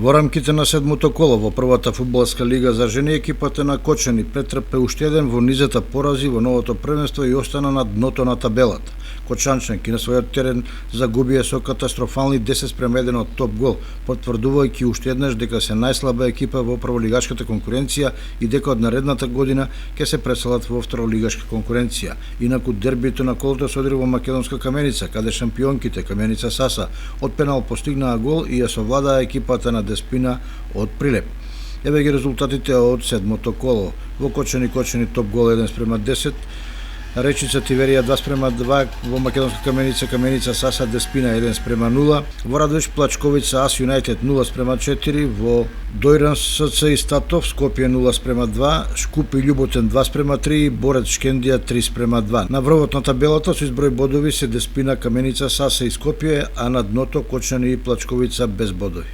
Во рамките на седмото коло во првата фудбалска лига за жени, екипата на Кочани претрпе уште еден во низата порази во новото првенство и остана на дното на табелата. Кочанчанки на својот терен загубија со катастрофални 10:1 од топ гол, потврдувајќи уште еднаш дека се најслаба екипа во прволигашката конкуренција и дека од наредната година ќе се преселат во второлигашка конкуренција. Инаку дербито на колото се одри во македонска Каменица, каде шампионките Каменица Саса од пенал постигнаа гол и ја совладаа екипата на Деспина од Прилеп. Еве ги резултатите од седмото коло. Во Кочани топ гол 1:10, Речица Тиверија 2:2, во македонска Каменица Каменица Саса Деспина 1:0, во Радовиш Плачковица Ас Юнајтед 0:4, во Дојран СЦ и Статов Скопје 0:2, Шкупи Љуботен 2:3, Борец Шкендија 3:2. На врвот на табелата со изброј бодови се Деспина, Каменица, Саса и Скопје, а на дното Кочани и Плачковица без бодови.